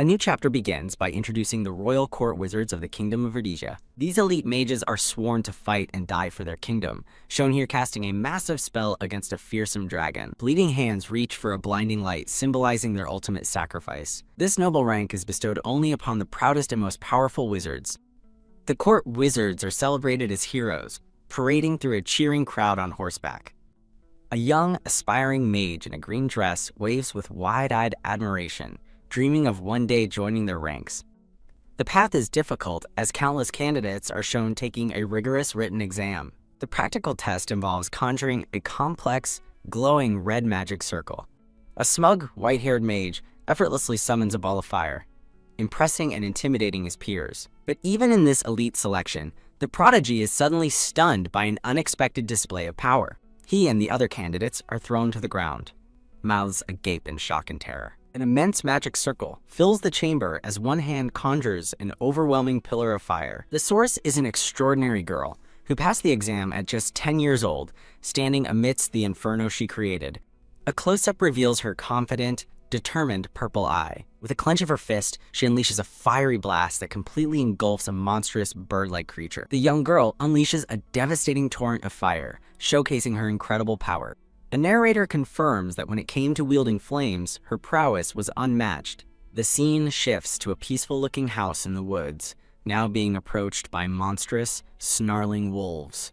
A new chapter begins by introducing the royal court wizards of the Kingdom of Rhodesia. These elite mages are sworn to fight and die for their kingdom, shown here casting a massive spell against a fearsome dragon. Bleeding hands reach for a blinding light, symbolizing their ultimate sacrifice. This noble rank is bestowed only upon the proudest and most powerful wizards. The court wizards are celebrated as heroes, parading through a cheering crowd on horseback. A young, aspiring mage in a green dress waves with wide-eyed admiration, dreaming of one day joining their ranks. The path is difficult as countless candidates are shown taking a rigorous written exam. The practical test involves conjuring a complex, glowing red magic circle. A smug, white-haired mage effortlessly summons a ball of fire, impressing and intimidating his peers. But even in this elite selection, the prodigy is suddenly stunned by an unexpected display of power. He and the other candidates are thrown to the ground, mouths agape in shock and terror. An immense magic circle fills the chamber as one hand conjures an overwhelming pillar of fire. The source is an extraordinary girl who passed the exam at just 10 years old, standing amidst the inferno she created. A close-up reveals her confident, determined purple eye. With a clench of her fist, she unleashes a fiery blast that completely engulfs a monstrous bird-like creature. The young girl unleashes a devastating torrent of fire, showcasing her incredible power. The narrator confirms that when it came to wielding flames, her prowess was unmatched. The scene shifts to a peaceful-looking house in the woods, now being approached by monstrous, snarling wolves.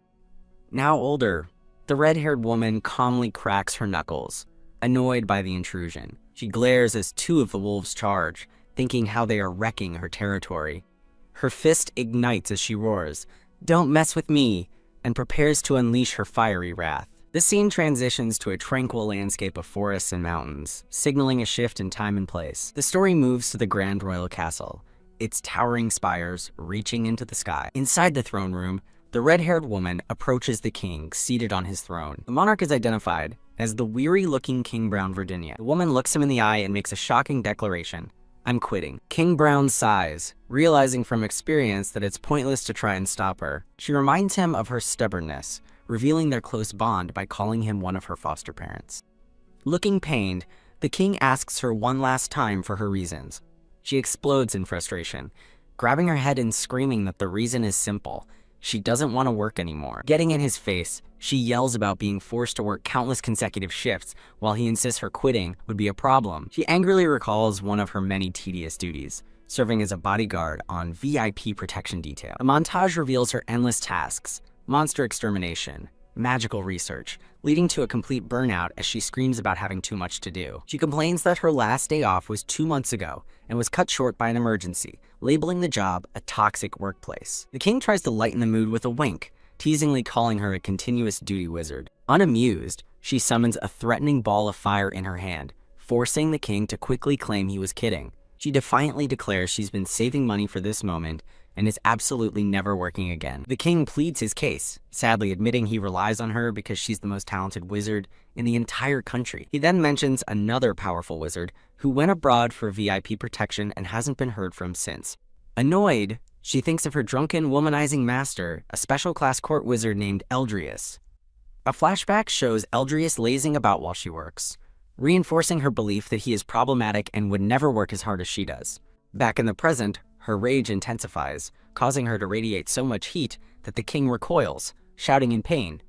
Now older, the red-haired woman calmly cracks her knuckles, annoyed by the intrusion. She glares as two of the wolves charge, thinking how they are wrecking her territory. Her fist ignites as she roars, "Don't mess with me," and prepares to unleash her fiery wrath. The scene transitions to a tranquil landscape of forests and mountains, signaling a shift in time and place. The story moves to the Grand Royal Castle, its towering spires reaching into the sky. Inside the throne room, the red-haired woman approaches the king, seated on his throne. The monarch is identified as the weary-looking King Brown Virginia. The woman looks him in the eye and makes a shocking declaration, "I'm quitting." King Brown sighs, realizing from experience that it's pointless to try and stop her. She reminds him of her stubbornness, revealing their close bond by calling him one of her foster parents. Looking pained, the king asks her one last time for her reasons. She explodes in frustration, grabbing her head and screaming that the reason is simple. She doesn't want to work anymore. Getting in his face, she yells about being forced to work countless consecutive shifts while he insists her quitting would be a problem. She angrily recalls one of her many tedious duties, serving as a bodyguard on VIP protection detail. A montage reveals her endless tasks, monster extermination, magical research, leading to a complete burnout as she screams about having too much to do. She complains that her last day off was 2 months ago and was cut short by an emergency, labeling the job a toxic workplace. The king tries to lighten the mood with a wink, teasingly calling her a continuous duty wizard. Unamused, she summons a threatening ball of fire in her hand, forcing the king to quickly claim he was kidding. She defiantly declares she's been saving money for this moment and is absolutely never working again. The king pleads his case, sadly admitting he relies on her because she's the most talented wizard in the entire country. He then mentions another powerful wizard who went abroad for VIP protection and hasn't been heard from since. Annoyed, she thinks of her drunken, womanizing master, a special class court wizard named Eldrius. A flashback shows Eldrius lazing about while she works, reinforcing her belief that he is problematic and would never work as hard as she does. Back in the present, her rage intensifies, causing her to radiate so much heat that the king recoils, shouting in pain.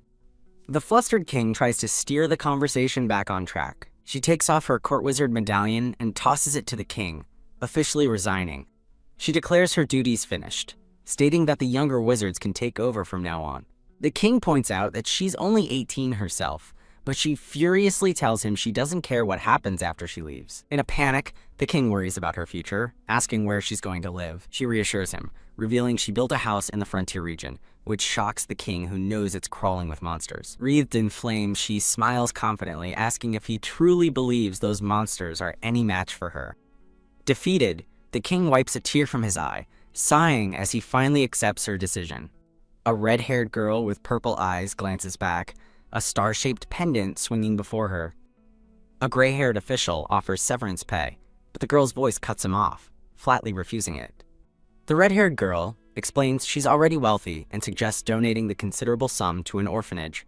The flustered king tries to steer the conversation back on track. She takes off her court wizard medallion and tosses it to the king, officially resigning. She declares her duties finished, stating that the younger wizards can take over from now on. The king points out that she's only 18 herself, but she furiously tells him she doesn't care what happens after she leaves. In a panic, the king worries about her future, asking where she's going to live. She reassures him, revealing she built a house in the frontier region, which shocks the king who knows it's crawling with monsters. Wreathed in flames, she smiles confidently, asking if he truly believes those monsters are any match for her. Defeated, the king wipes a tear from his eye, sighing as he finally accepts her decision. A red-haired girl with purple eyes glances back, a star-shaped pendant swinging before her. A gray-haired official offers severance pay, but the girl's voice cuts him off, flatly refusing it. The red-haired girl explains she's already wealthy and suggests donating the considerable sum to an orphanage.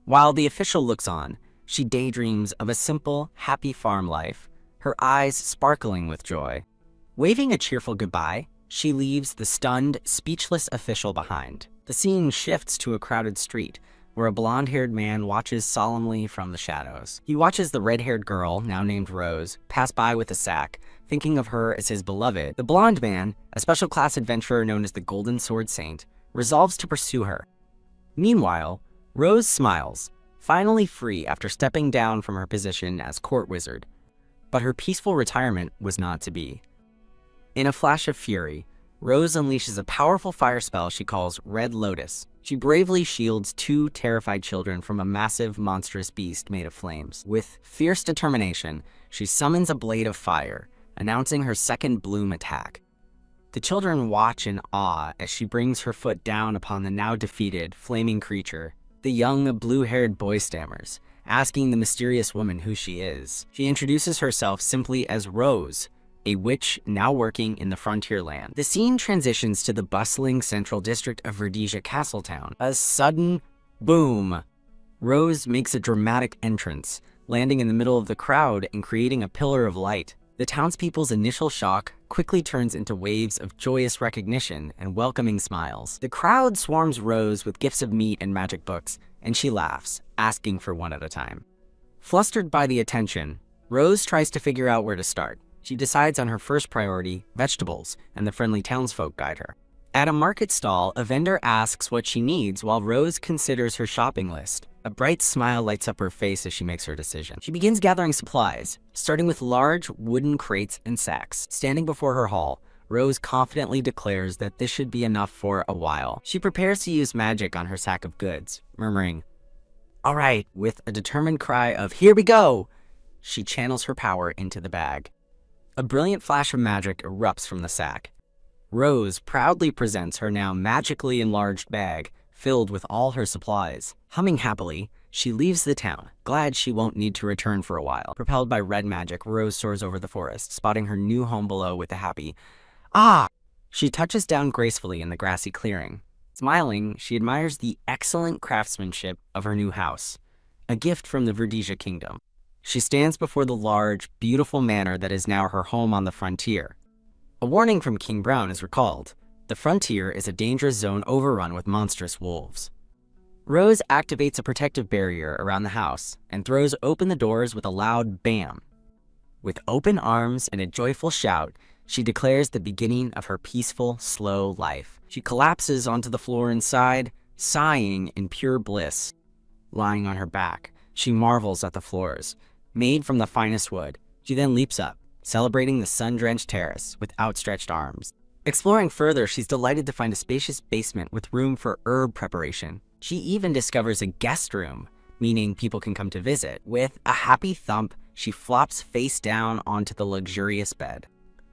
While the official looks on, she daydreams of a simple, happy farm life, her eyes sparkling with joy. Waving a cheerful goodbye, she leaves the stunned, speechless official behind. The scene shifts to a crowded street, where a blonde-haired man watches solemnly from the shadows. He watches the red-haired girl, now named Rose, pass by with a sack, thinking of her as his beloved. The blonde man, a special class adventurer known as the Golden Sword Saint, resolves to pursue her. Meanwhile, Rose smiles, finally free after stepping down from her position as court wizard. But her peaceful retirement was not to be. In a flash of fury, Rose unleashes a powerful fire spell she calls Red Lotus. She bravely shields two terrified children from a massive, monstrous beast made of flames. With fierce determination, she summons a blade of fire, announcing her second bloom attack. The children watch in awe as she brings her foot down upon the now defeated, flaming creature. The young, blue-haired boy stammers, asking the mysterious woman who she is. She introduces herself simply as Rose, a witch now working in the frontier land. The scene transitions to the bustling central district of Verdisia Castletown. A sudden boom. Rose makes a dramatic entrance, landing in the middle of the crowd and creating a pillar of light. The townspeople's initial shock quickly turns into waves of joyous recognition and welcoming smiles. The crowd swarms Rose with gifts of meat and magic books, and she laughs, asking for one at a time. Flustered by the attention, Rose tries to figure out where to start. She decides on her first priority, vegetables, and the friendly townsfolk guide her. At a market stall, a vendor asks what she needs while Rose considers her shopping list. A bright smile lights up her face as she makes her decision. She begins gathering supplies, starting with large wooden crates and sacks. Standing before her hall, Rose confidently declares that this should be enough for a while. She prepares to use magic on her sack of goods, murmuring, "All right," with a determined cry of, "Here we go!" She channels her power into the bag. A brilliant flash of magic erupts from the sack. Rose proudly presents her now magically enlarged bag, filled with all her supplies. Humming happily, she leaves the town, glad she won't need to return for a while. Propelled by red magic, Rose soars over the forest, spotting her new home below with a happy, "Ah!" She touches down gracefully in the grassy clearing. Smiling, she admires the excellent craftsmanship of her new house, a gift from the Verdisia kingdom. She stands before the large, beautiful manor that is now her home on the frontier. A warning from King Brown is recalled. The frontier is a dangerous zone overrun with monstrous wolves. Rose activates a protective barrier around the house and throws open the doors with a loud bam. With open arms and a joyful shout, she declares the beginning of her peaceful, slow life. She collapses onto the floor inside, sighing in pure bliss. Lying on her back, she marvels at the floors, made from the finest wood. She then leaps up, celebrating the sun-drenched terrace with outstretched arms. Exploring further, she's delighted to find a spacious basement with room for herb preparation. She even discovers a guest room, meaning people can come to visit. With a happy thump, she flops face down onto the luxurious bed.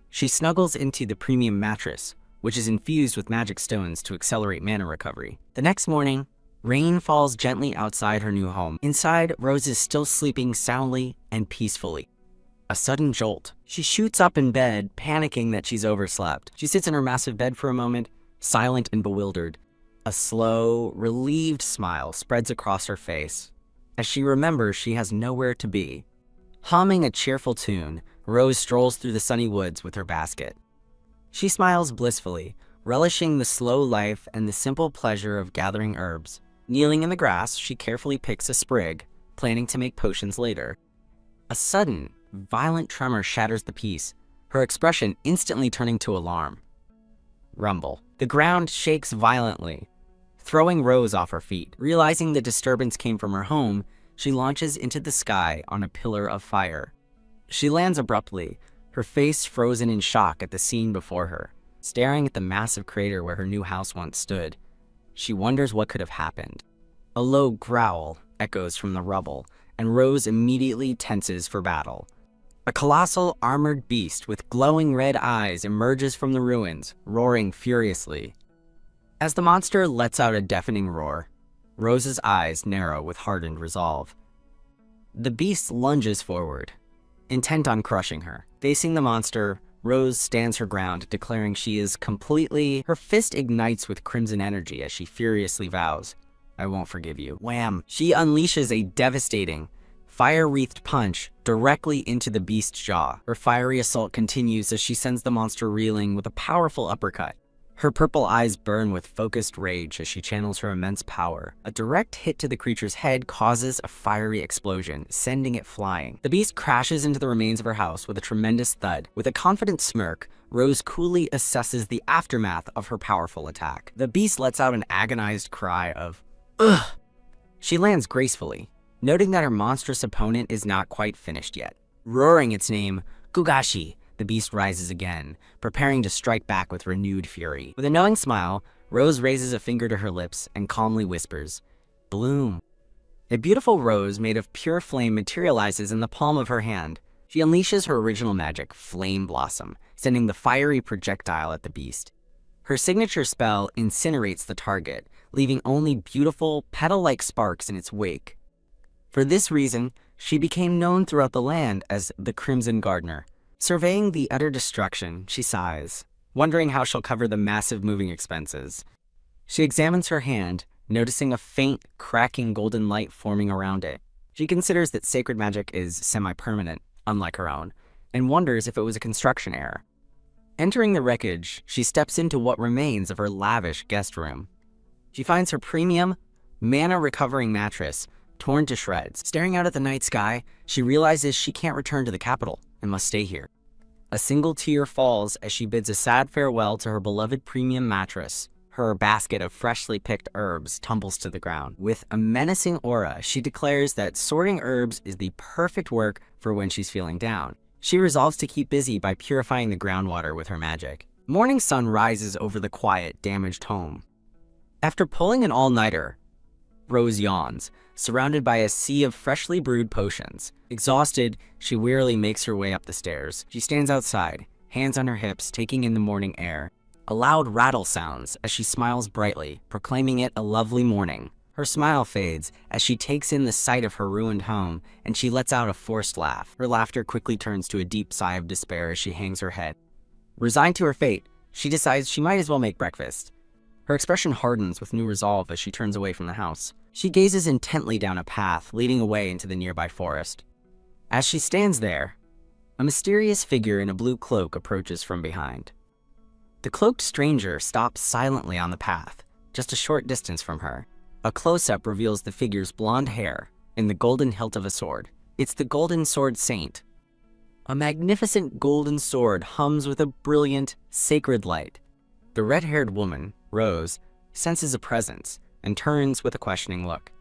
She snuggles into the premium mattress, which is infused with magic stones to accelerate mana recovery. The next morning, rain falls gently outside her new home. Inside, Rose is still sleeping soundly and peacefully. A sudden jolt. She shoots up in bed, panicking that she's overslept. She sits in her massive bed for a moment, silent and bewildered. A slow, relieved smile spreads across her face as she remembers she has nowhere to be. Humming a cheerful tune, Rose strolls through the sunny woods with her basket. She smiles blissfully, relishing the slow life and the simple pleasure of gathering herbs. Kneeling in the grass, she carefully picks a sprig, planning to make potions later. A sudden, violent tremor shatters the peace, her expression instantly turning to alarm. Rumble. The ground shakes violently, throwing Rose off her feet. Realizing the disturbance came from her home, she launches into the sky on a pillar of fire. She lands abruptly, her face frozen in shock at the scene before her. Staring at the massive crater where her new house once stood, she wonders what could have happened. A low growl echoes from the rubble, and Rose immediately tenses for battle. A colossal armored beast with glowing red eyes emerges from the ruins, roaring furiously. As the monster lets out a deafening roar, Rose's eyes narrow with hardened resolve. The beast lunges forward, intent on crushing her. Facing the monster, Rose stands her ground, declaring she is completely... Her fist ignites with crimson energy as she furiously vows, "I won't forgive you." Wham! She unleashes a devastating, fire-wreathed punch directly into the beast's jaw. Her fiery assault continues as she sends the monster reeling with a powerful uppercut. Her purple eyes burn with focused rage as she channels her immense power. A direct hit to the creature's head causes a fiery explosion, sending it flying. The beast crashes into the remains of her house with a tremendous thud. With a confident smirk, Rose coolly assesses the aftermath of her powerful attack. The beast lets out an agonized cry of, "Ugh!" She lands gracefully, noting that her monstrous opponent is not quite finished yet. Roaring its name, Gugashi, the beast rises again, preparing to strike back with renewed fury. With a knowing smile, Rose raises a finger to her lips and calmly whispers, "Bloom." A beautiful rose made of pure flame materializes in the palm of her hand. She unleashes her original magic, Flame Blossom, sending the fiery projectile at the beast. Her signature spell incinerates the target, leaving only beautiful, petal-like sparks in its wake. For this reason, she became known throughout the land as the Crimson Gardener. Surveying the utter destruction, she sighs, wondering how she'll cover the massive moving expenses. She examines her hand, noticing a faint, cracking golden light forming around it. She considers that sacred magic is semi-permanent, unlike her own, and wonders if it was a construction error. Entering the wreckage, she steps into what remains of her lavish guest room. She finds her premium, mana-recovering mattress torn to shreds. Staring out at the night sky, she realizes she can't return to the capital and must stay here. A single tear falls as she bids a sad farewell to her beloved premium mattress. Her basket of freshly picked herbs tumbles to the ground. With a menacing aura, she declares that sorting herbs is the perfect work for when she's feeling down. She resolves to keep busy by purifying the groundwater with her magic. Morning sun rises over the quiet, damaged home. After pulling an all-nighter, Rose yawns, surrounded by a sea of freshly brewed potions. Exhausted, she wearily makes her way up the stairs. She stands outside, hands on her hips, taking in the morning air. A loud rattle sounds as she smiles brightly, proclaiming it a lovely morning. Her smile fades as she takes in the sight of her ruined home, and she lets out a forced laugh. Her laughter quickly turns to a deep sigh of despair as she hangs her head. Resigned to her fate, she decides she might as well make breakfast. Her expression hardens with new resolve as she turns away from the house. She gazes intently down a path leading away into the nearby forest. As she stands there, a mysterious figure in a blue cloak approaches from behind. The cloaked stranger stops silently on the path, just a short distance from her. A close-up reveals the figure's blonde hair and the golden hilt of a sword. It's the Golden Sword Saint. A magnificent golden sword hums with a brilliant, sacred light. The red-haired woman, Rose, senses a presence and turns with a questioning look.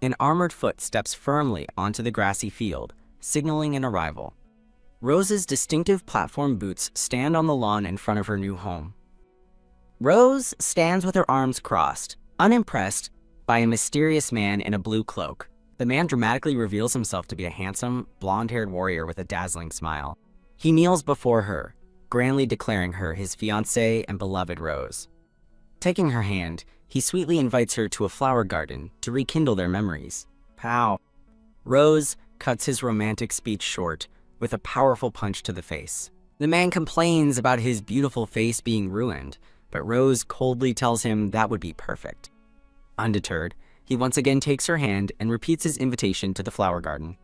An armored foot steps firmly onto the grassy field, signaling an arrival. Rose's distinctive platform boots stand on the lawn in front of her new home. Rose stands with her arms crossed, unimpressed by a mysterious man in a blue cloak. The man dramatically reveals himself to be a handsome, blonde-haired warrior with a dazzling smile. He kneels before her, grandly declaring her his fiancée and beloved Rose. Taking her hand, he sweetly invites her to a flower garden to rekindle their memories. Pow! Rose cuts his romantic speech short with a powerful punch to the face. The man complains about his beautiful face being ruined, but Rose coldly tells him that would be perfect. Undeterred, he once again takes her hand and repeats his invitation to the flower garden.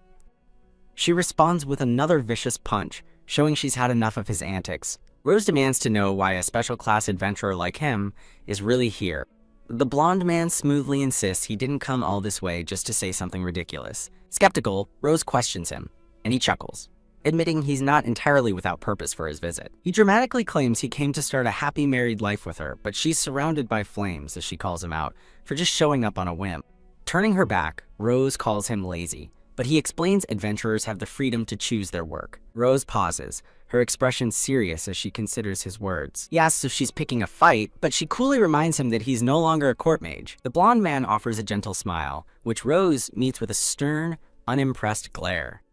She responds with another vicious punch, showing she's had enough of his antics. Rose demands to know why a special class adventurer like him is really here. The blonde man smoothly insists he didn't come all this way just to say something ridiculous. Skeptical, Rose questions him, and he chuckles, admitting he's not entirely without purpose for his visit. He dramatically claims he came to start a happy married life with her, but she's surrounded by flames, as she calls him out, for just showing up on a whim. Turning her back, Rose calls him lazy, but he explains adventurers have the freedom to choose their work. Rose pauses, her expression serious as she considers his words. He asks if she's picking a fight, but she coolly reminds him that he's no longer a court mage. The blonde man offers a gentle smile, which Rose meets with a stern, unimpressed glare.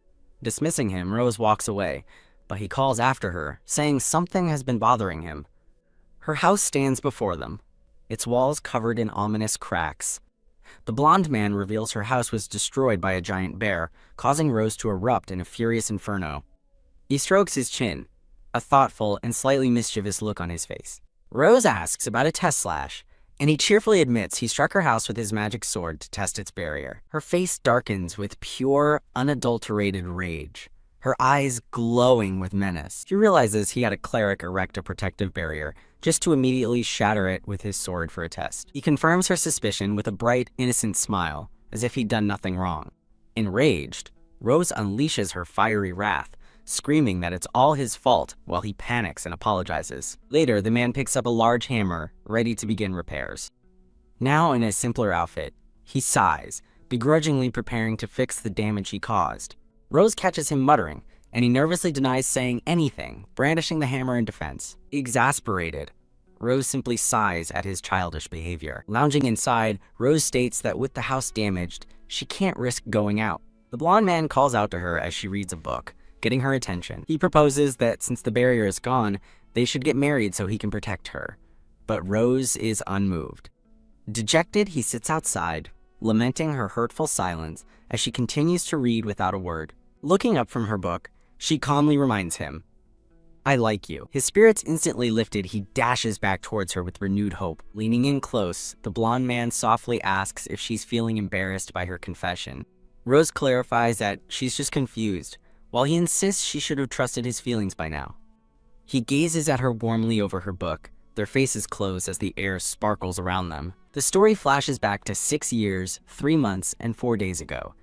Dismissing him, Rose walks away, but he calls after her, saying something has been bothering him. Her house stands before them, its walls covered in ominous cracks. The blonde man reveals her house was destroyed by a giant bear, causing Rose to erupt in a furious inferno. He strokes his chin, a thoughtful and slightly mischievous look on his face. Rose asks about a test slash, and he cheerfully admits he struck her house with his magic sword to test its barrier. Her face darkens with pure, unadulterated rage, her eyes glowing with menace. She realizes he had a cleric erect a protective barrier, just to immediately shatter it with his sword for a test. He confirms her suspicion with a bright, innocent smile, as if he'd done nothing wrong. Enraged, Rose unleashes her fiery wrath, screaming that it's all his fault while he panics and apologizes. Later, the man picks up a large hammer, ready to begin repairs. Now in a simpler outfit, he sighs, begrudgingly preparing to fix the damage he caused. Rose catches him muttering, and he nervously denies saying anything, brandishing the hammer in defense. Exasperated, Rose simply sighs at his childish behavior. Lounging inside, Rose states that with the house damaged, she can't risk going out. The blonde man calls out to her as she reads a book, getting her attention. He proposes that since the barrier is gone, they should get married so he can protect her. But Rose is unmoved. Dejected, he sits outside, lamenting her hurtful silence as she continues to read without a word. Looking up from her book, she calmly reminds him, "I like you." His spirits instantly lifted, he dashes back towards her with renewed hope. Leaning in close, the blonde man softly asks if she's feeling embarrassed by her confession. Rose clarifies that she's just confused, while he insists she should have trusted his feelings by now. He gazes at her warmly over her book, their faces close as the air sparkles around them. The story flashes back to 6 years, 3 months, and 4 days ago,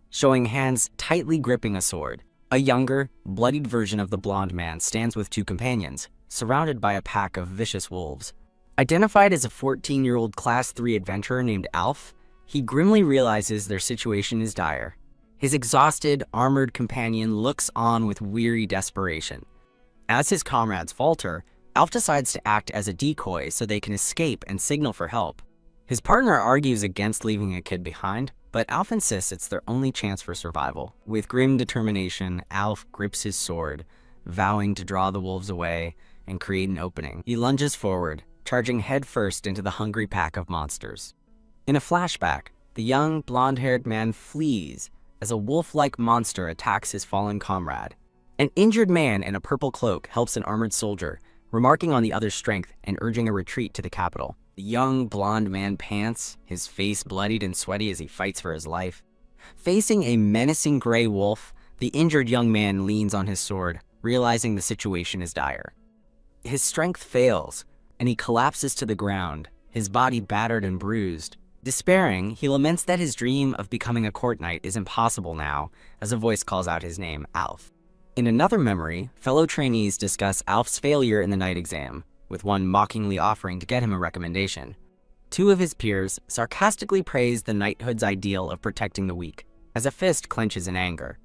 showing hands tightly gripping a sword. A younger, bloodied version of the blonde man stands with 2 companions, surrounded by a pack of vicious wolves. Identified as a 14-year-old Class 3 adventurer named Alf, he grimly realizes their situation is dire. His exhausted, armored companion looks on with weary desperation. As his comrades falter, Alf decides to act as a decoy so they can escape and signal for help. His partner argues against leaving a kid behind, but Alf insists it's their only chance for survival. With grim determination, Alf grips his sword, vowing to draw the wolves away and create an opening. He lunges forward, charging headfirst into the hungry pack of monsters. In a flashback, the young, blonde-haired man flees as a wolf-like monster attacks his fallen comrade. An injured man in a purple cloak helps an armored soldier, remarking on the other's strength and urging a retreat to the capital. The young, blonde man pants, his face bloodied and sweaty as he fights for his life. Facing a menacing gray wolf, the injured young man leans on his sword, realizing the situation is dire. His strength fails, and he collapses to the ground, his body battered and bruised. Despairing, he laments that his dream of becoming a court knight is impossible now, as a voice calls out his name, Alf. In another memory, fellow trainees discuss Alf's failure in the knight exam, with one mockingly offering to get him a recommendation. 2 of his peers sarcastically praise the knighthood's ideal of protecting the weak, as a fist clenches in anger.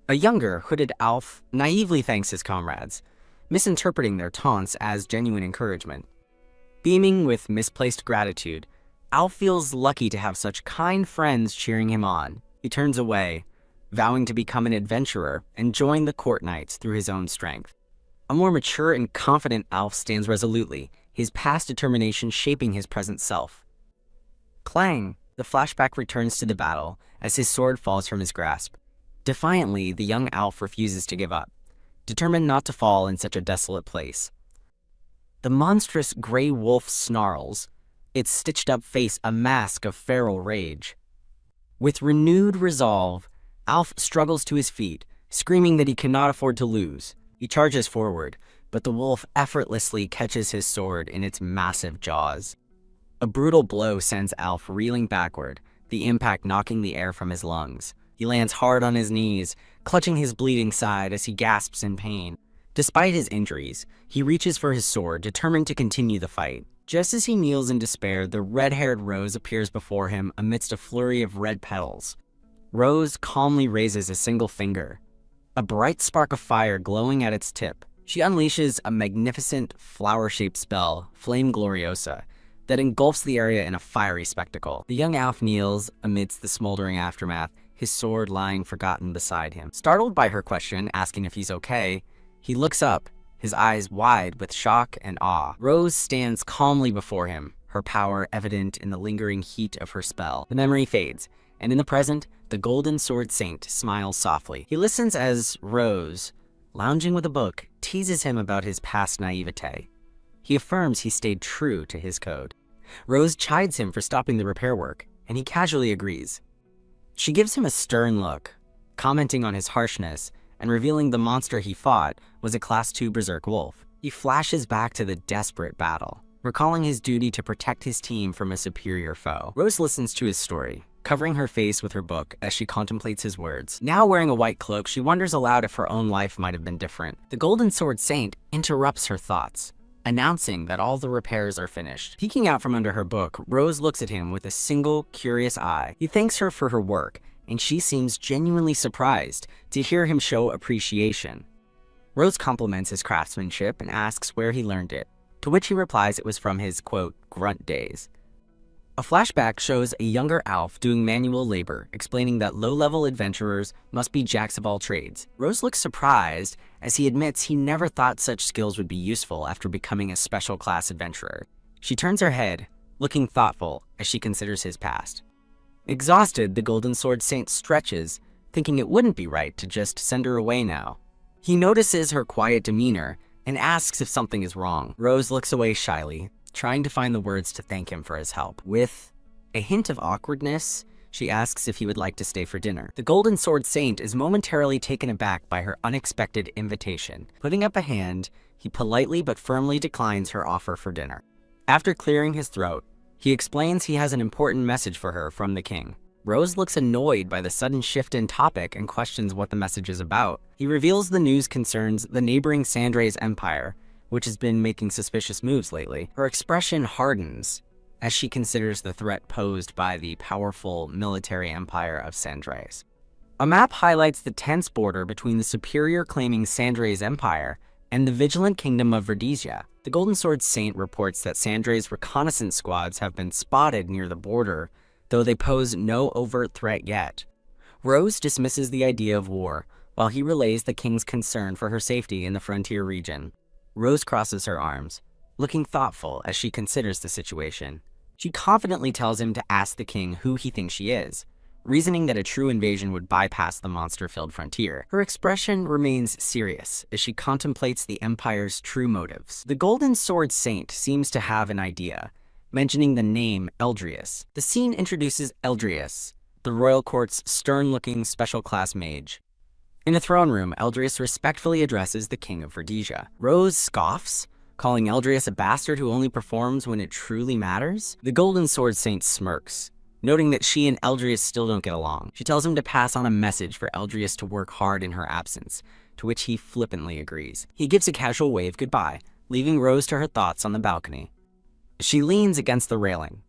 A younger, hooded Alf naively thanks his comrades, misinterpreting their taunts as genuine encouragement. Beaming with misplaced gratitude, Alf feels lucky to have such kind friends cheering him on. He turns away, vowing to become an adventurer and join the court knights through his own strength. A more mature and confident Alf stands resolutely, his past determination shaping his present self. Clang! The flashback returns to the battle as his sword falls from his grasp. Defiantly, the young Alf refuses to give up, determined not to fall in such a desolate place. The monstrous gray wolf snarls, its stitched-up face a mask of feral rage. With renewed resolve, Alf struggles to his feet, screaming that he cannot afford to lose. He charges forward, but the wolf effortlessly catches his sword in its massive jaws. A brutal blow sends Alf reeling backward, the impact knocking the air from his lungs. He lands hard on his knees, clutching his bleeding side as he gasps in pain. Despite his injuries, he reaches for his sword, determined to continue the fight. Just as he kneels in despair, the red-haired Rose appears before him amidst a flurry of red petals. Rose calmly raises a single finger, a bright spark of fire glowing at its tip. She unleashes a magnificent flower-shaped spell, Flame Gloriosa, that engulfs the area in a fiery spectacle. The young Alf kneels amidst the smoldering aftermath, his sword lying forgotten beside him. Startled by her question, asking if he's okay, he looks up, his eyes wide with shock and awe. Rose stands calmly before him, her power evident in the lingering heat of her spell. The memory fades, and in the present, the Golden Sword Saint smiles softly. He listens as Rose, lounging with a book, teases him about his past naivete. He affirms he stayed true to his code. Rose chides him for stopping the repair work, and he casually agrees. She gives him a stern look, commenting on his harshness and revealing the monster he fought was a Class 2 berserk wolf. He flashes back to the desperate battle, recalling his duty to protect his team from a superior foe. Rose listens to his story, covering her face with her book as she contemplates his words. Now wearing a white cloak, she wonders aloud if her own life might have been different. The Golden Sword Saint interrupts her thoughts, announcing that all the repairs are finished. Peeking out from under her book, Rose looks at him with a single curious eye. He thanks her for her work, and she seems genuinely surprised to hear him show appreciation. Rose compliments his craftsmanship and asks where he learned it, to which he replies it was from his, quote, grunt days. A flashback shows a younger Alf doing manual labor, explaining that low-level adventurers must be jacks of all trades. Rose looks surprised as he admits he never thought such skills would be useful after becoming a special class adventurer. She turns her head, looking thoughtful as she considers his past. Exhausted, the Golden Sword Saint stretches, thinking it wouldn't be right to just send her away now. He notices her quiet demeanor and asks if something is wrong. Rose looks away shyly, trying to find the words to thank him for his help. With a hint of awkwardness, she asks if he would like to stay for dinner. The Golden Sword Saint is momentarily taken aback by her unexpected invitation. Putting up a hand, he politely but firmly declines her offer for dinner. After clearing his throat, he explains he has an important message for her from the king. Rose looks annoyed by the sudden shift in topic and questions what the message is about. He reveals the news concerns the neighboring Sandray's empire, which has been making suspicious moves lately. Her expression hardens as she considers the threat posed by the powerful military empire of Sandray's. A map highlights the tense border between the superior claiming Sandray's empire and the vigilant kingdom of Rhodesia. The Golden Sword Saint reports that Sandray's reconnaissance squads have been spotted near the border, though they pose no overt threat yet. Rose dismisses the idea of war, while he relays the king's concern for her safety in the frontier region. Rose crosses her arms, looking thoughtful as she considers the situation. She confidently tells him to ask the king who he thinks she is, reasoning that a true invasion would bypass the monster-filled frontier. Her expression remains serious as she contemplates the Empire's true motives. The Golden Sword Saint seems to have an idea, mentioning the name Eldrius. The scene introduces Eldrius, the royal court's stern-looking special-class mage. In a throne room, Eldrius respectfully addresses the king of Rhodesia. Rose scoffs, calling Eldrius a bastard who only performs when it truly matters. The Golden Sword Saint smirks, noting that she and Eldrius still don't get along. She tells him to pass on a message for Eldrius to work hard in her absence, to which he flippantly agrees. He gives a casual wave goodbye, leaving Rose to her thoughts on the balcony. She leans against the railing,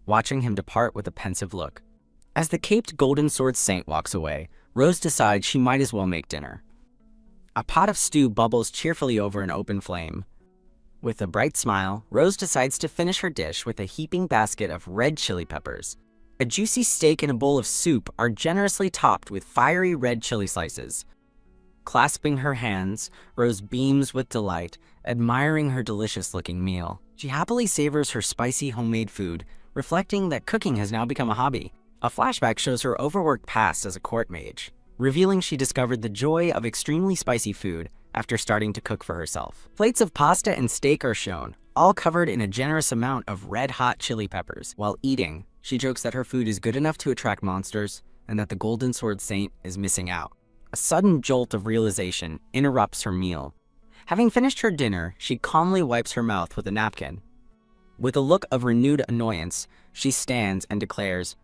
watching him depart with a pensive look. As the caped Golden Sword Saint walks away, Rose decides she might as well make dinner. A pot of stew bubbles cheerfully over an open flame. With a bright smile, Rose decides to finish her dish with a heaping basket of red chili peppers. A juicy steak and a bowl of soup are generously topped with fiery red chili slices. Clasping her hands, Rose beams with delight, admiring her delicious-looking meal. She happily savors her spicy homemade food, reflecting that cooking has now become a hobby. A flashback shows her overworked past as a court mage, revealing she discovered the joy of extremely spicy food after starting to cook for herself. Plates of pasta and steak are shown, all covered in a generous amount of red-hot chili peppers. While eating, she jokes that her food is good enough to attract monsters and that the Golden Sword Saint is missing out. A sudden jolt of realization interrupts her meal. Having finished her dinner, she calmly wipes her mouth with a napkin. With a look of renewed annoyance, she stands and declares,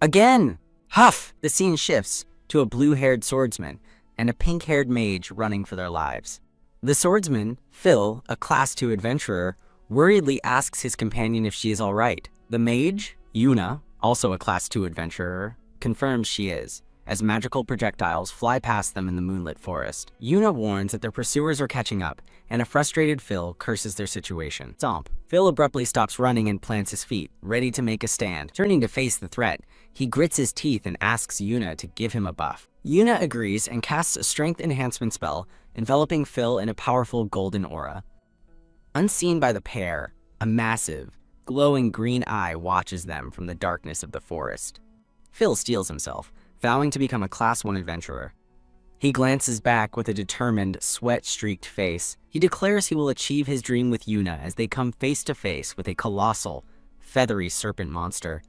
"Again!" Huff! The scene shifts to a blue-haired swordsman and a pink-haired mage running for their lives. The swordsman, Phil, a Class 2 adventurer, worriedly asks his companion if she is all right. The mage, Yuna, also a Class 2 adventurer, confirms she is, as magical projectiles fly past them in the moonlit forest. Yuna warns that their pursuers are catching up, and a frustrated Phil curses their situation. Stomp. Phil abruptly stops running and plants his feet, ready to make a stand. Turning to face the threat, he grits his teeth and asks Yuna to give him a buff. Yuna agrees and casts a strength enhancement spell, enveloping Phil in a powerful golden aura. Unseen by the pair, a massive, glowing green eye watches them from the darkness of the forest. Phil steels himself, vowing to become a Class 1 adventurer. He glances back with a determined, sweat-streaked face. He declares he will achieve his dream with Yuna as they come face to face with a colossal, feathery serpent monster.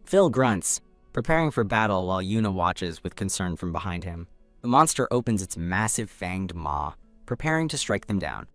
Phil grunts, preparing for battle while Yuna watches with concern from behind him. The monster opens its massive fanged maw, preparing to strike them down.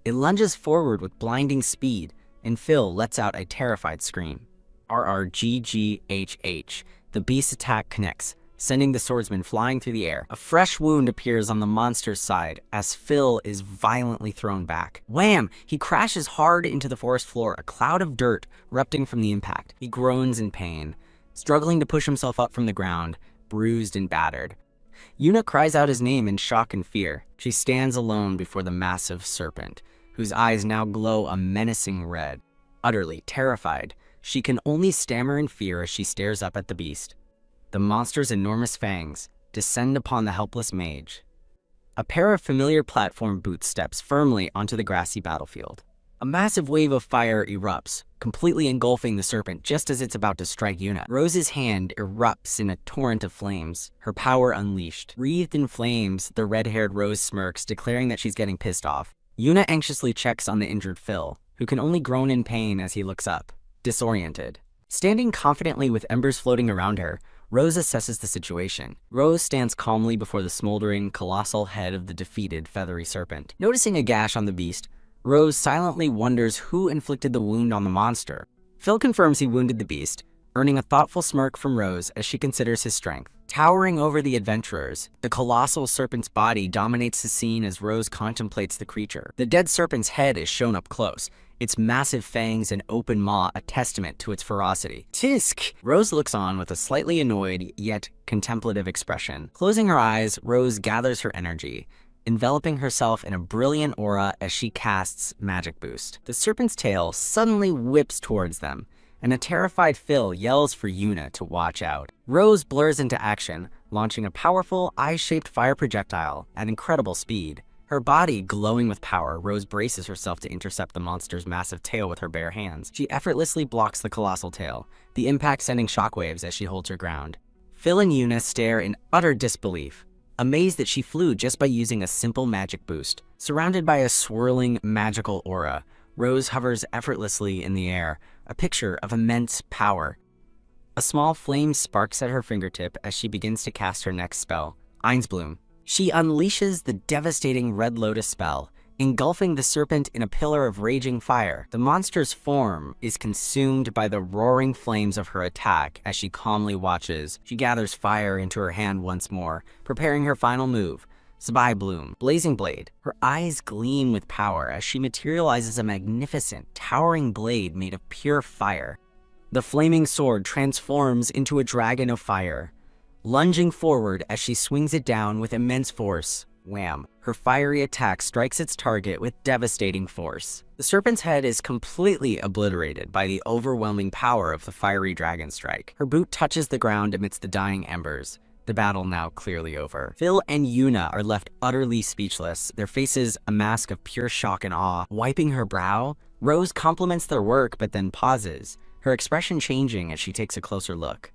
It lunges forward with blinding speed, and Phil lets out a terrified scream. RRGGHH. The beast's attack connects, sending the swordsman flying through the air. A fresh wound appears on the monster's side as Phil is violently thrown back. Wham! He crashes hard into the forest floor, a cloud of dirt erupting from the impact. He groans in pain, struggling to push himself up from the ground, bruised and battered. Yuna cries out his name in shock and fear. She stands alone before the massive serpent, whose eyes now glow a menacing red. Utterly terrified, she can only stammer in fear as she stares up at the beast. The monster's enormous fangs descend upon the helpless mage. A pair of familiar platform boots steps firmly onto the grassy battlefield. A massive wave of fire erupts, completely engulfing the serpent just as it's about to strike Yuna. Rose's hand erupts in a torrent of flames, her power unleashed. Wreathed in flames, the red-haired Rose smirks, declaring that she's getting pissed off. Yuna anxiously checks on the injured Phil, who can only groan in pain as he looks up, disoriented. Standing confidently with embers floating around her, Rose assesses the situation. Rose stands calmly before the smoldering, colossal head of the defeated feathery serpent. Noticing a gash on the beast, Rose silently wonders who inflicted the wound on the monster. Phil confirms he wounded the beast, earning a thoughtful smirk from Rose as she considers his strength. Towering over the adventurers, the colossal serpent's body dominates the scene as Rose contemplates the creature. The dead serpent's head is shown up close, its massive fangs and open maw a testament to its ferocity. Tisk! Rose looks on with a slightly annoyed, yet contemplative expression. Closing her eyes, Rose gathers her energy, enveloping herself in a brilliant aura as she casts Magic Boost. The serpent's tail suddenly whips towards them, and a terrified Phil yells for Yuna to watch out. Rose blurs into action, launching a powerful, eye-shaped fire projectile at incredible speed. Her body glowing with power, Rose braces herself to intercept the monster's massive tail with her bare hands. She effortlessly blocks the colossal tail, the impact sending shockwaves as she holds her ground. Phil and Yuna stare in utter disbelief, amazed that she flew just by using a simple magic boost. Surrounded by a swirling, magical aura, Rose hovers effortlessly in the air, a picture of immense power. A small flame sparks at her fingertip as she begins to cast her next spell, Einsbloom. She unleashes the devastating Red Lotus spell, engulfing the serpent in a pillar of raging fire. The monster's form is consumed by the roaring flames of her attack as she calmly watches. She gathers fire into her hand once more, preparing her final move, Spy Bloom, Blazing Blade. Her eyes gleam with power as she materializes a magnificent, towering blade made of pure fire. The flaming sword transforms into a dragon of fire, lunging forward as she swings it down with immense force. Wham! Her fiery attack strikes its target with devastating force. The serpent's head is completely obliterated by the overwhelming power of the fiery dragon strike. Her boot touches the ground amidst the dying embers, the battle now clearly over. Phil and Yuna are left utterly speechless, their faces a mask of pure shock and awe. Wiping her brow, Rose compliments their work but then pauses, her expression changing as she takes a closer look.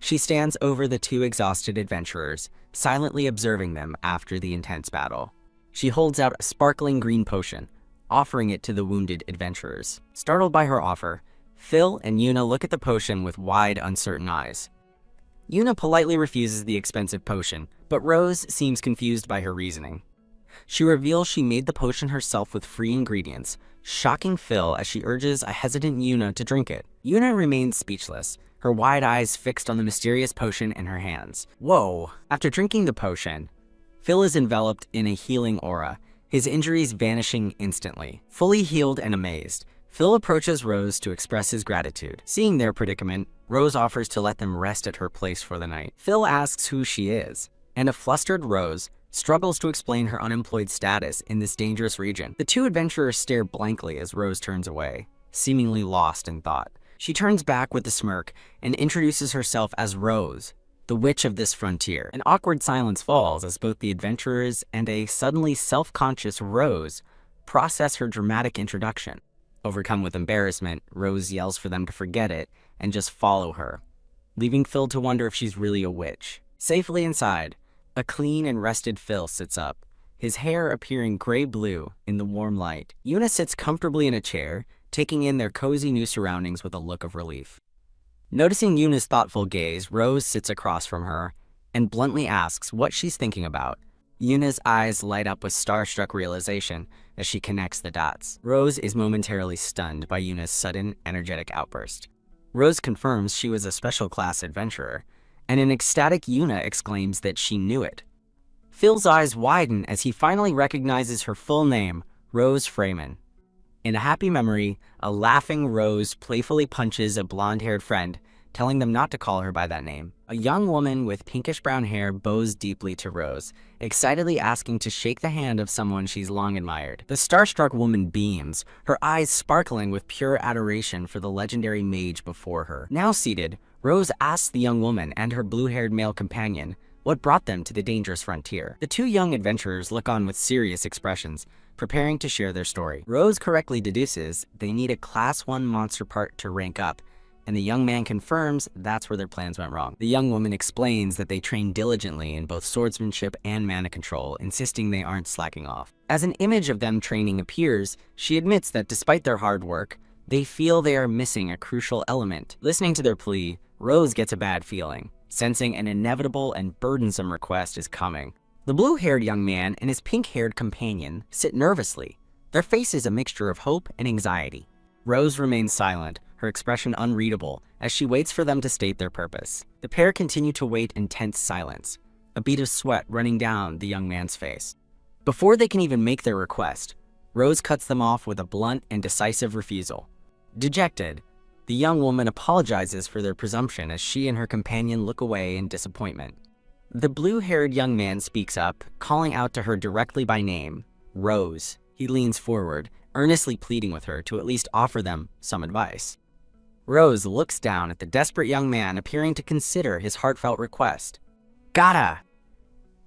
She stands over the two exhausted adventurers, silently observing them after the intense battle. She holds out a sparkling green potion, offering it to the wounded adventurers. Startled by her offer, Phil and Yuna look at the potion with wide, uncertain eyes. Yuna politely refuses the expensive potion, but Rose seems confused by her reasoning. She reveals she made the potion herself with free ingredients, shocking Phil as she urges a hesitant Yuna to drink it. Yuna remains speechless, her wide eyes fixed on the mysterious potion in her hands. Whoa! After drinking the potion, Phil is enveloped in a healing aura, his injuries vanishing instantly. Fully healed and amazed, Phil approaches Rose to express his gratitude. Seeing their predicament, Rose offers to let them rest at her place for the night. Phil asks who she is, and a flustered Rose struggles to explain her unemployed status in this dangerous region. The two adventurers stare blankly as Rose turns away, seemingly lost in thought. She turns back with a smirk and introduces herself as Rose, the witch of this frontier. An awkward silence falls as both the adventurers and a suddenly self-conscious Rose process her dramatic introduction. Overcome with embarrassment, Rose yells for them to forget it and just follow her, leaving Phil to wonder if she's really a witch. Safely inside, A clean and rested Phil sits up, his hair appearing gray-blue in the warm light. Yuna sits comfortably in a chair, taking in their cozy new surroundings with a look of relief. Noticing Yuna's thoughtful gaze, Rose sits across from her and bluntly asks what she's thinking about. Yuna's eyes light up with starstruck realization as she connects the dots. Rose is momentarily stunned by Yuna's sudden, energetic outburst. Rose confirms she was a special class adventurer, and an ecstatic Yuna exclaims that she knew it. Phil's eyes widen as he finally recognizes her full name, Rose Freeman. In a happy memory, a laughing Rose playfully punches a blonde-haired friend, telling them not to call her by that name. A young woman with pinkish-brown hair bows deeply to Rose, excitedly asking to shake the hand of someone she's long admired. The starstruck woman beams, her eyes sparkling with pure adoration for the legendary mage before her. Now seated, Rose asks the young woman and her blue-haired male companion what brought them to the dangerous frontier. The two young adventurers look on with serious expressions, preparing to share their story. Rose correctly deduces they need a Class 1 monster part to rank up, and the young man confirms that's where their plans went wrong. The young woman explains that they train diligently in both swordsmanship and mana control, insisting they aren't slacking off. As an image of them training appears, she admits that despite their hard work, they feel they are missing a crucial element. Listening to their plea, Rose gets a bad feeling, sensing an inevitable and burdensome request is coming. The blue-haired young man and his pink-haired companion sit nervously, their faces a mixture of hope and anxiety. Rose remains silent, her expression unreadable, as she waits for them to state their purpose. The pair continue to wait in tense silence, a bead of sweat running down the young man's face. Before they can even make their request, Rose cuts them off with a blunt and decisive refusal. Dejected, the young woman apologizes for their presumption as she and her companion look away in disappointment. The blue-haired young man speaks up, calling out to her directly by name, Rose. He leans forward, earnestly pleading with her to at least offer them some advice. Rose looks down at the desperate young man appearing to consider his heartfelt request. Gotta!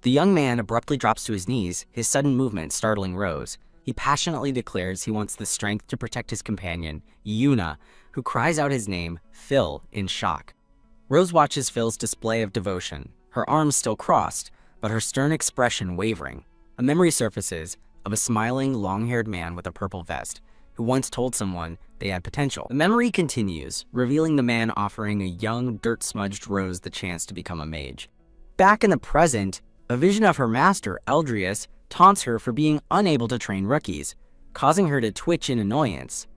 The young man abruptly drops to his knees, his sudden movement startling Rose. He passionately declares he wants the strength to protect his companion, Yuna, who cries out his name, Phil, in shock. Rose watches Phil's display of devotion, her arms still crossed, but her stern expression wavering. A memory surfaces of a smiling, long-haired man with a purple vest, who once told someone they had potential. The memory continues, revealing the man offering a young, dirt-smudged Rose the chance to become a mage. Back in the present, a vision of her master, Eldrius, taunts her for being unable to train rookies, causing her to twitch in annoyance.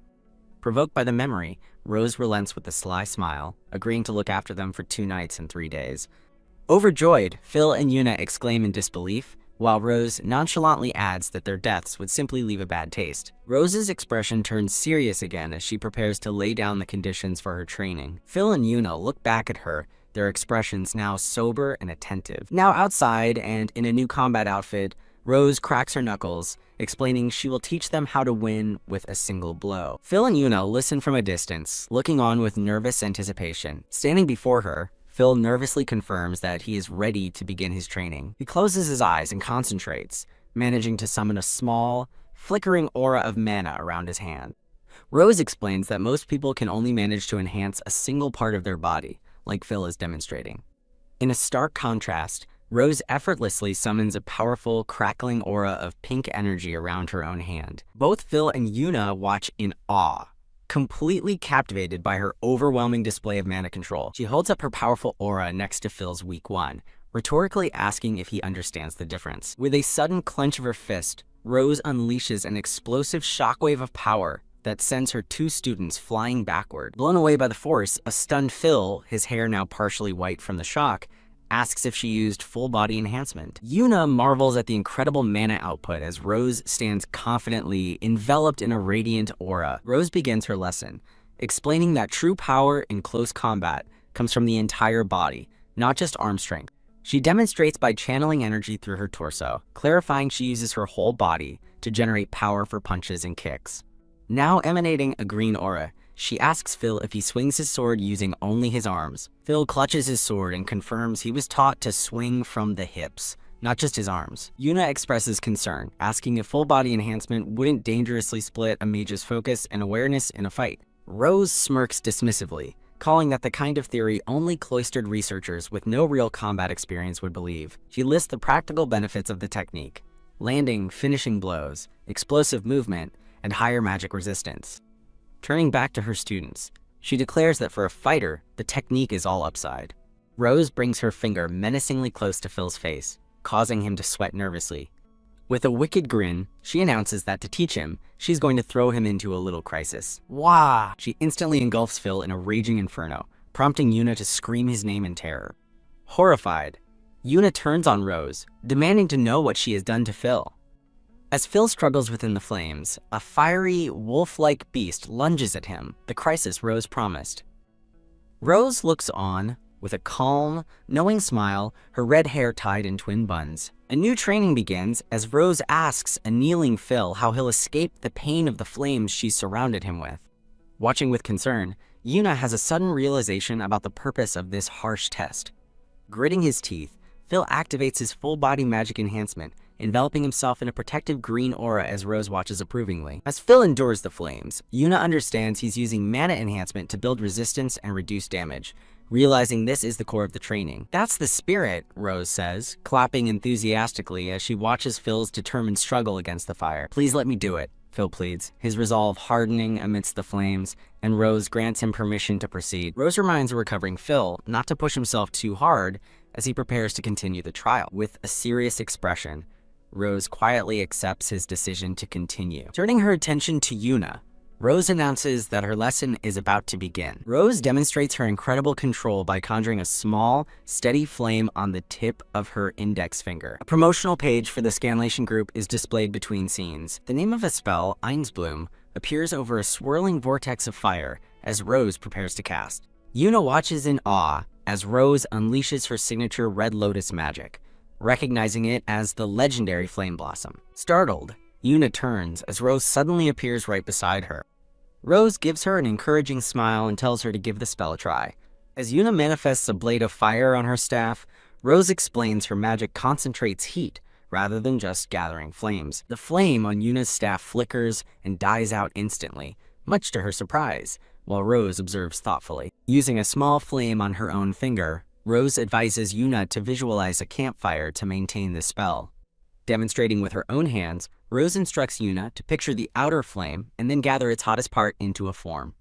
Provoked by the memory, Rose relents with a sly smile, agreeing to look after them for 2 nights and 3 days. Overjoyed, Phil and Yuna exclaim in disbelief, while Rose nonchalantly adds that their deaths would simply leave a bad taste. Rose's expression turns serious again as she prepares to lay down the conditions for her training. Phil and Yuna look back at her, their expressions now sober and attentive. Now outside and in a new combat outfit, Rose cracks her knuckles, explaining she will teach them how to win with a single blow. Phil and Yuna listen from a distance, looking on with nervous anticipation. Standing before her, Phil nervously confirms that he is ready to begin his training. He closes his eyes and concentrates, managing to summon a small, flickering aura of mana around his hand. Rose explains that most people can only manage to enhance a single part of their body, like Phil is demonstrating. In a stark contrast, Rose effortlessly summons a powerful, crackling aura of pink energy around her own hand. Both Phil and Yuna watch in awe, completely captivated by her overwhelming display of mana control. She holds up her powerful aura next to Phil's weak one, rhetorically asking if he understands the difference. With a sudden clench of her fist, Rose unleashes an explosive shockwave of power that sends her 2 students flying backward. Blown away by the force, a stunned Phil, his hair now partially white from the shock, asks if she used full-body enhancement. Yuna marvels at the incredible mana output as Rose stands confidently, enveloped in a radiant aura. Rose begins her lesson, explaining that true power in close combat comes from the entire body, not just arm strength. She demonstrates by channeling energy through her torso, clarifying she uses her whole body to generate power for punches and kicks. Now emanating a green aura, she asks Phil if he swings his sword using only his arms. Phil clutches his sword and confirms he was taught to swing from the hips, not just his arms. Yuna expresses concern, asking if full-body enhancement wouldn't dangerously split a mage's focus and awareness in a fight. Rose smirks dismissively, calling that the kind of theory only cloistered researchers with no real combat experience would believe. She lists the practical benefits of the technique: landing, finishing blows, explosive movement, and higher magic resistance. Turning back to her students, she declares that for a fighter, the technique is all upside. Rose brings her finger menacingly close to Phil's face, causing him to sweat nervously. With a wicked grin, she announces that to teach him, she's going to throw him into a little crisis. Wah! She instantly engulfs Phil in a raging inferno, prompting Yuna to scream his name in terror. Horrified, Yuna turns on Rose, demanding to know what she has done to Phil. As Phil struggles within the flames, a fiery, wolf-like beast lunges at him, the crisis Rose promised. Rose looks on, with a calm, knowing smile, her red hair tied in twin buns. A new training begins as Rose asks a kneeling Phil how he'll escape the pain of the flames she's surrounded him with. Watching with concern, Yuna has a sudden realization about the purpose of this harsh test. Gritting his teeth, Phil activates his full-body magic enhancement, enveloping himself in a protective green aura as Rose watches approvingly. As Phil endures the flames, Yuna understands he's using mana enhancement to build resistance and reduce damage, realizing this is the core of the training. That's the spirit, Rose says, clapping enthusiastically as she watches Phil's determined struggle against the fire. Please let me do it, Phil pleads, his resolve hardening amidst the flames, and Rose grants him permission to proceed. Rose reminds a recovering Phil not to push himself too hard as he prepares to continue the trial. With a serious expression, Rose quietly accepts his decision to continue. Turning her attention to Yuna, Rose announces that her lesson is about to begin. Rose demonstrates her incredible control by conjuring a small, steady flame on the tip of her index finger. A promotional page for the Scanlation group is displayed between scenes. The name of a spell, Einsbloom, appears over a swirling vortex of fire as Rose prepares to cast. Yuna watches in awe as Rose unleashes her signature Red Lotus magic, recognizing it as the legendary Flame Blossom. Startled, Yuna turns as Rose suddenly appears right beside her. Rose gives her an encouraging smile and tells her to give the spell a try. As Yuna manifests a blade of fire on her staff, Rose explains her magic concentrates heat rather than just gathering flames. The flame on Yuna's staff flickers and dies out instantly, much to her surprise, while Rose observes thoughtfully. Using a small flame on her own finger, Rose advises Yuna to visualize a campfire to maintain the spell. Demonstrating with her own hands, Rose instructs Yuna to picture the outer flame and then gather its hottest part into a form.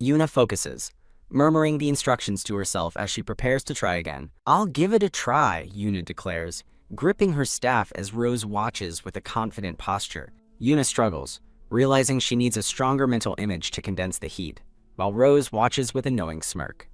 Yuna focuses, murmuring the instructions to herself as she prepares to try again. "I'll give it a try," Yuna declares, gripping her staff as Rose watches with a confident posture. Yuna struggles, realizing she needs a stronger mental image to condense the heat, while Rose watches with a knowing smirk.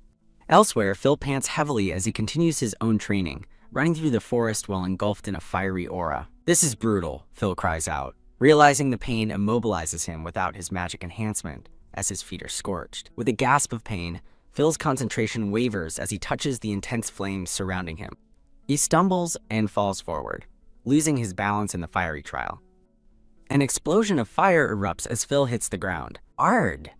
Elsewhere, Phil pants heavily as he continues his own training, running through the forest while engulfed in a fiery aura. "This is brutal," Phil cries out, realizing the pain immobilizes him without his magic enhancement, as his feet are scorched. With a gasp of pain, Phil's concentration wavers as he touches the intense flames surrounding him. He stumbles and falls forward, losing his balance in the fiery trial. An explosion of fire erupts as Phil hits the ground. "Ard!"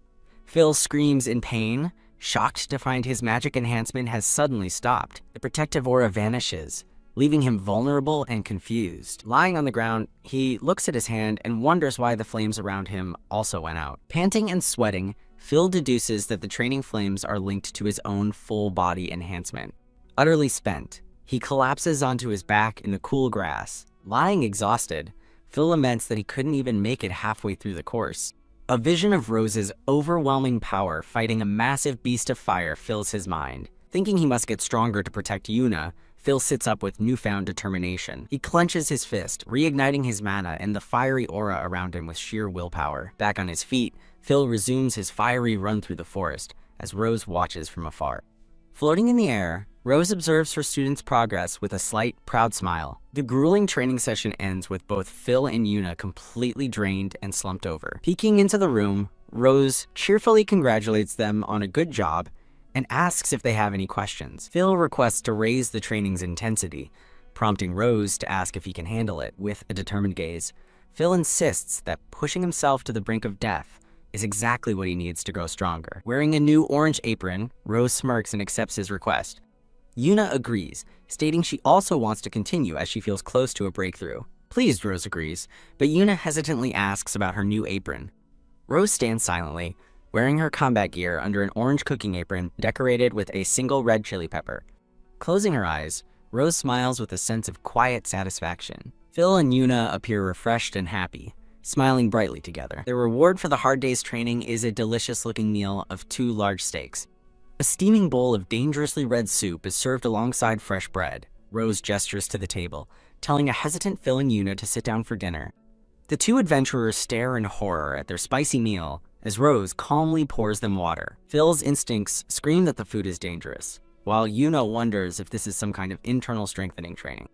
Phil screams in pain, shocked to find his magic enhancement has suddenly stopped. The protective aura vanishes, leaving him vulnerable and confused. Lying on the ground, he looks at his hand and wonders why the flames around him also went out. Panting and sweating, Phil deduces that the training flames are linked to his own full-body enhancement. Utterly spent, he collapses onto his back in the cool grass. Lying exhausted, Phil laments that he couldn't even make it halfway through the course. A vision of Rose's overwhelming power fighting a massive beast of fire fills his mind. Thinking he must get stronger to protect Yuna, Phil sits up with newfound determination. He clenches his fist, reigniting his mana and the fiery aura around him with sheer willpower. Back on his feet, Phil resumes his fiery run through the forest as Rose watches from afar. Floating in the air, Rose observes her students' progress with a slight, proud smile. The grueling training session ends with both Phil and Yuna completely drained and slumped over. Peeking into the room, Rose cheerfully congratulates them on a good job and asks if they have any questions. Phil requests to raise the training's intensity, prompting Rose to ask if he can handle it. With a determined gaze, Phil insists that pushing himself to the brink of death is exactly what he needs to grow stronger. Wearing a new orange apron, Rose smirks and accepts his request. Yuna agrees, stating she also wants to continue as she feels close to a breakthrough. Pleased, Rose agrees, but Yuna hesitantly asks about her new apron. Rose stands silently, wearing her combat gear under an orange cooking apron decorated with a single red chili pepper. Closing her eyes, Rose smiles with a sense of quiet satisfaction. Phil and Yuna appear refreshed and happy, smiling brightly together. Their reward for the hard day's training is a delicious-looking meal of 2 large steaks. A steaming bowl of dangerously red soup is served alongside fresh bread. Rose gestures to the table, telling a hesitant Phil and Yuna to sit down for dinner. The 2 adventurers stare in horror at their spicy meal as Rose calmly pours them water. Phil's instincts scream that the food is dangerous, while Yuna wonders if this is some kind of internal strengthening training.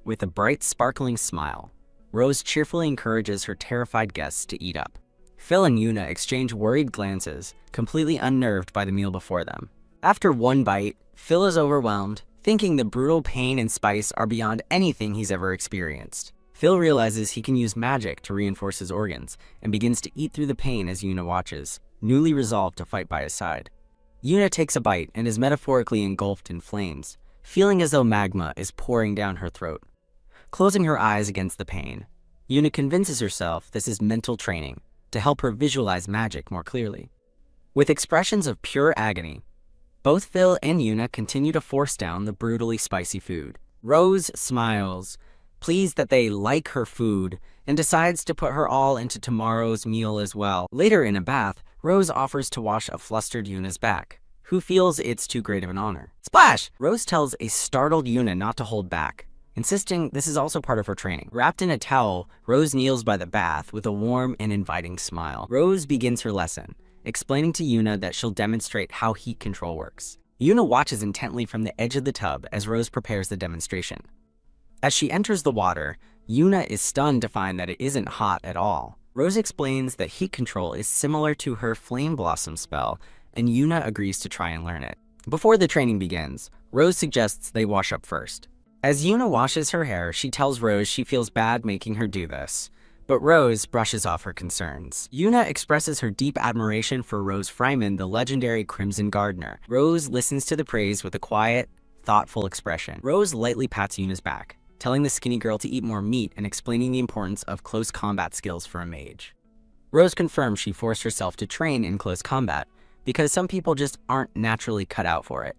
With a bright, sparkling smile, Rose cheerfully encourages her terrified guests to eat up. Phil and Yuna exchange worried glances, completely unnerved by the meal before them. After one bite, Phil is overwhelmed, thinking the brutal pain and spice are beyond anything he's ever experienced. Phil realizes he can use magic to reinforce his organs and begins to eat through the pain as Yuna watches, newly resolved to fight by his side. Yuna takes a bite and is metaphorically engulfed in flames, feeling as though magma is pouring down her throat. Closing her eyes against the pain, Yuna convinces herself this is mental training to help her visualize magic more clearly. With expressions of pure agony, both Phil and Yuna continue to force down the brutally spicy food. Rose smiles, pleased that they like her food, and decides to put her all into tomorrow's meal as well. Later in a bath, Rose offers to wash a flustered Yuna's back, who feels it's too great of an honor. Splash! Rose tells a startled Yuna not to hold back, insisting this is also part of her training. Wrapped in a towel, Rose kneels by the bath with a warm and inviting smile. Rose begins her lesson, explaining to Yuna that she'll demonstrate how heat control works. Yuna watches intently from the edge of the tub as Rose prepares the demonstration. As she enters the water, Yuna is stunned to find that it isn't hot at all. Rose explains that heat control is similar to her Flame Blossom spell, and Yuna agrees to try and learn it. Before the training begins, Rose suggests they wash up first. As Yuna washes her hair, she tells Rose she feels bad making her do this, but Rose brushes off her concerns. Yuna expresses her deep admiration for Rose Fryman, the legendary Crimson Gardener. Rose listens to the praise with a quiet, thoughtful expression. Rose lightly pats Yuna's back, telling the skinny girl to eat more meat and explaining the importance of close combat skills for a mage. Rose confirms she forced herself to train in close combat because some people just aren't naturally cut out for it.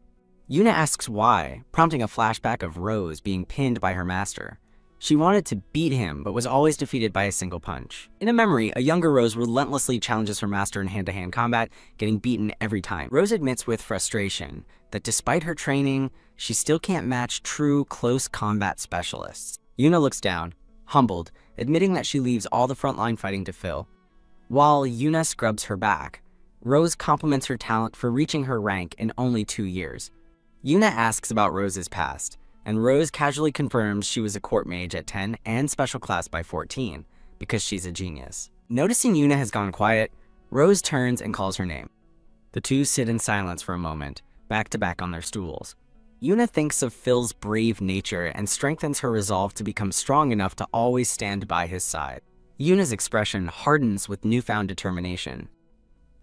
Yuna asks why, prompting a flashback of Rose being pinned by her master. She wanted to beat him, but was always defeated by a single punch. In a memory, a younger Rose relentlessly challenges her master in hand-to-hand combat, getting beaten every time. Rose admits with frustration that despite her training, she still can't match true close combat specialists. Yuna looks down, humbled, admitting that she leaves all the frontline fighting to Phil. While Yuna scrubs her back, Rose compliments her talent for reaching her rank in only 2 years. Yuna asks about Rose's past, and Rose casually confirms she was a court mage at 10 and special class by 14, because she's a genius. Noticing Yuna has gone quiet, Rose turns and calls her name. The two sit in silence for a moment, back to back on their stools. Yuna thinks of Phil's brave nature and strengthens her resolve to become strong enough to always stand by his side. Yuna's expression hardens with newfound determination.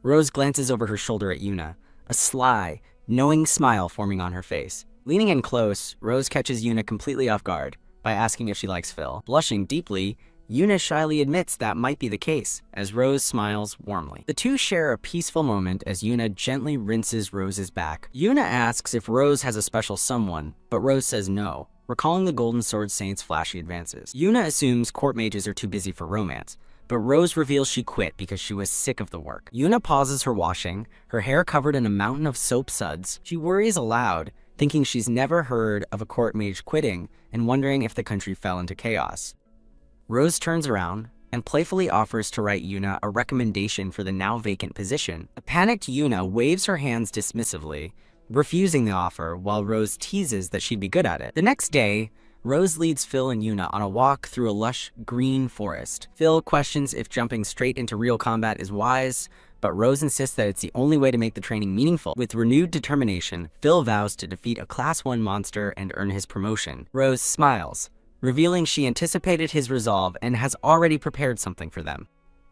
Rose glances over her shoulder at Yuna, a sly, knowing smile forming on her face. Leaning in close, Rose catches Yuna completely off guard by asking if she likes Phil. Blushing deeply, Yuna shyly admits that might be the case, as Rose smiles warmly. The two share a peaceful moment as Yuna gently rinses Rose's back. Yuna asks if Rose has a special someone, but Rose says no, recalling the Golden Sword Saint's flashy advances. Yuna assumes court mages are too busy for romance, but Rose reveals she quit because she was sick of the work. Yuna pauses her washing, her hair covered in a mountain of soap suds. She worries aloud, thinking she's never heard of a court mage quitting and wondering if the country fell into chaos. Rose turns around and playfully offers to write Yuna a recommendation for the now vacant position. A panicked Yuna waves her hands dismissively, refusing the offer while Rose teases that she'd be good at it. The next day, Rose leads Phil and Yuna on a walk through a lush green forest. Phil questions if jumping straight into real combat is wise, but Rose insists that it's the only way to make the training meaningful. With renewed determination, Phil vows to defeat a Class 1 monster and earn his promotion. Rose smiles, revealing she anticipated his resolve and has already prepared something for them.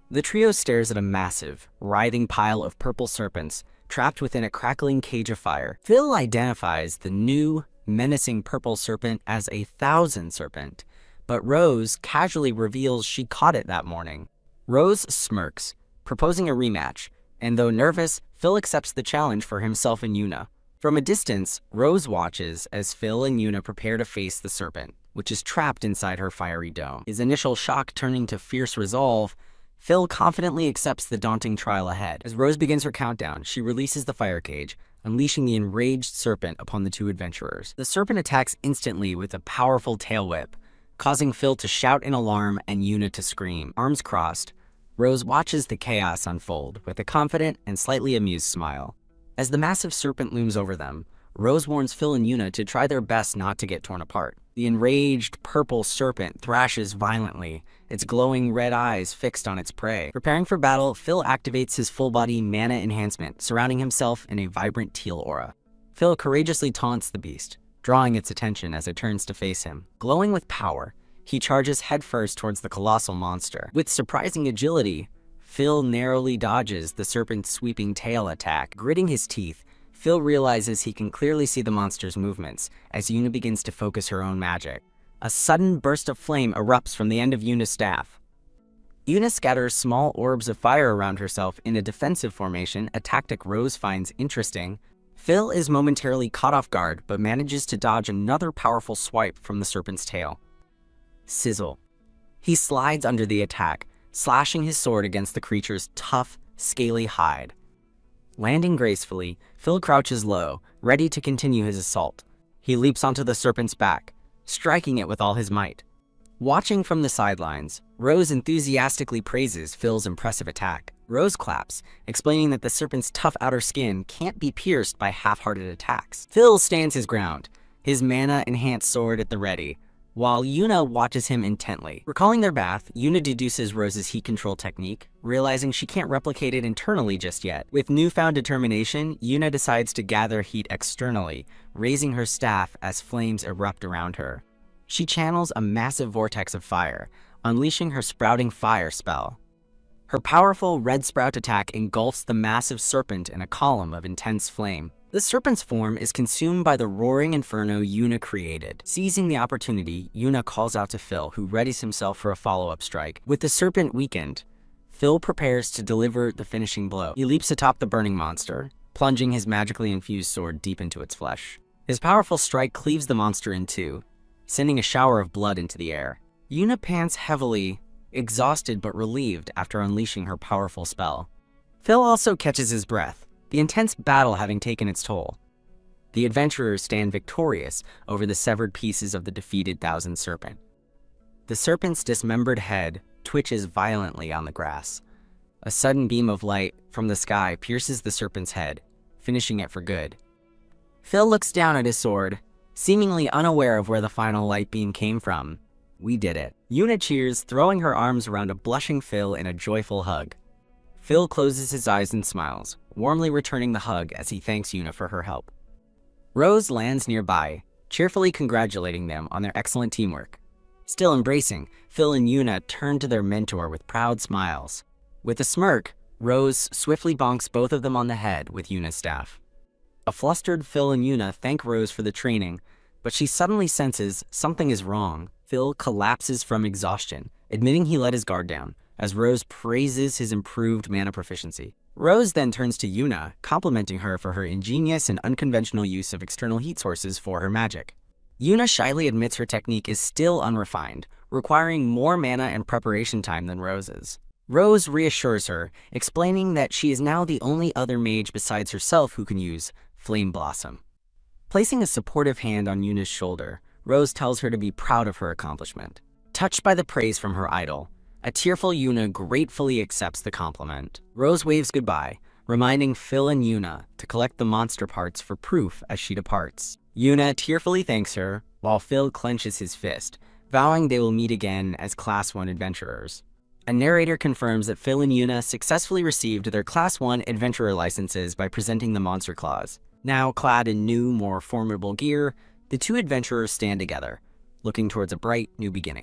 The trio stares at a massive, writhing pile of purple serpents trapped within a crackling cage of fire. Phil identifies the new, menacing purple serpent as a thousand serpent, but Rose casually reveals she caught it that morning. Rose smirks, proposing a rematch, And though nervous, Phil accepts the challenge for himself and Yuna. From a distance, Rose watches as Phil and Yuna prepare to face the serpent, which is trapped inside her fiery dome. His initial shock turning to fierce resolve, Phil confidently accepts the daunting trial ahead. As Rose begins her countdown, she releases the fire cage, unleashing the enraged serpent upon the two adventurers. The serpent attacks instantly with a powerful tail whip, causing Phil to shout in alarm and Yuna to scream. Arms crossed, Rose watches the chaos unfold with a confident and slightly amused smile. As the massive serpent looms over them, Rose warns Phil and Yuna to try their best not to get torn apart. The enraged purple serpent thrashes violently, its glowing red eyes fixed on its prey. Preparing for battle, Phil activates his full-body mana enhancement, surrounding himself in a vibrant teal aura. Phil courageously taunts the beast, drawing its attention as it turns to face him. Glowing with power, he charges headfirst towards the colossal monster. With surprising agility, Phil narrowly dodges the serpent's sweeping tail attack. Gritting his teeth, Phil realizes he can clearly see the monster's movements as Yuna begins to focus her own magic. A sudden burst of flame erupts from the end of Yuna's staff. Yuna scatters small orbs of fire around herself in a defensive formation, a tactic Rose finds interesting. Phil is momentarily caught off guard, but manages to dodge another powerful swipe from the serpent's tail. Sizzle. He slides under the attack, slashing his sword against the creature's tough, scaly hide. Landing gracefully, Phil crouches low, ready to continue his assault. He leaps onto the serpent's back, striking it with all his might. Watching from the sidelines, Rose enthusiastically praises Phil's impressive attack. Rose claps, explaining that the serpent's tough outer skin can't be pierced by half-hearted attacks. Phil stands his ground, his mana-enhanced sword at the ready, while Yuna watches him intently. Recalling their bath, Yuna deduces Rose's heat control technique, realizing she can't replicate it internally just yet. With newfound determination, Yuna decides to gather heat externally, raising her staff as flames erupt around her. She channels a massive vortex of fire, unleashing her sprouting fire spell. Her powerful red sprout attack engulfs the massive serpent in a column of intense flame. The serpent's form is consumed by the roaring inferno Yuna created. Seizing the opportunity, Yuna calls out to Phil, who readies himself for a follow-up strike. With the serpent weakened, Phil prepares to deliver the finishing blow. He leaps atop the burning monster, plunging his magically infused sword deep into its flesh. His powerful strike cleaves the monster in two, sending a shower of blood into the air. Yuna pants heavily, exhausted but relieved after unleashing her powerful spell. Phil also catches his breath, the intense battle having taken its toll. The adventurers stand victorious over the severed pieces of the defeated Thousand Serpent. The serpent's dismembered head twitches violently on the grass. A sudden beam of light from the sky pierces the serpent's head, finishing it for good. Phil looks down at his sword, seemingly unaware of where the final light beam came from. We did it. Yuna cheers, throwing her arms around a blushing Phil in a joyful hug. Phil closes his eyes and smiles, warmly returning the hug as he thanks Yuna for her help. Rose lands nearby, cheerfully congratulating them on their excellent teamwork. Still embracing, Phil and Yuna turn to their mentor with proud smiles. With a smirk, Rose swiftly bonks both of them on the head with Yuna's staff. A flustered Phil and Yuna thank Rose for the training, but she suddenly senses something is wrong. Phil collapses from exhaustion, admitting he let his guard down, as Rose praises his improved mana proficiency. Rose then turns to Yuna, complimenting her for her ingenious and unconventional use of external heat sources for her magic. Yuna shyly admits her technique is still unrefined, requiring more mana and preparation time than Rose's. Rose reassures her, explaining that she is now the only other mage besides herself who can use Flame Blossom. Placing a supportive hand on Yuna's shoulder, Rose tells her to be proud of her accomplishment. Touched by the praise from her idol, a tearful Yuna gratefully accepts the compliment. Rose waves goodbye, reminding Phil and Yuna to collect the monster parts for proof as she departs. Yuna tearfully thanks her, while Phil clenches his fist, vowing they will meet again as Class 1 adventurers. A narrator confirms that Phil and Yuna successfully received their Class 1 adventurer licenses by presenting the Monster Clause. Now clad in new, more formidable gear, the two adventurers stand together, looking towards a bright new beginning.